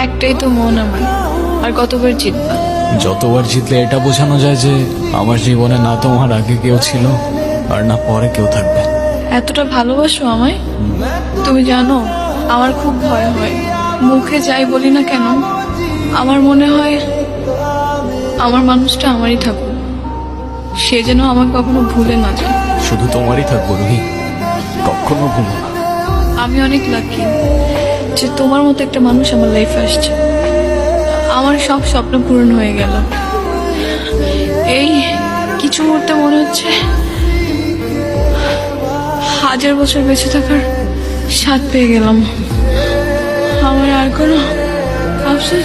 একটাই তো মন আমার, আর কতবার জিতবা? যতবার জিতলে এটা বোঝানো যায় যে আমার জীবনে না তোমার আগে কেউ ছিল আর না পরে কেউ থাকবে। এতটা ভালোবাসো আমায়? তুমি জানো আমার খুব ভয় হয়, মুখে যাই বলি না কেন আমার মনে হয় আমার মানুষটা আমারই থাকুক, সে যেন আমাকে কখনো ভুলে না যায়। শুধু তোমারই থাকবো রুহি, কখনো ভুলো না। আমি অনেক লাকি যে তোমার মতো একটা মানুষ আমার লাইফে আসছে। আমার সব স্বপ্ন পূরণ হয়ে গেল। এই কিছু মুহূর্তে মনে হচ্ছে 1000 বছর বেঁচে থাকার স্বাদ পেয়ে গেলাম। আমার আর কোনো আফসোস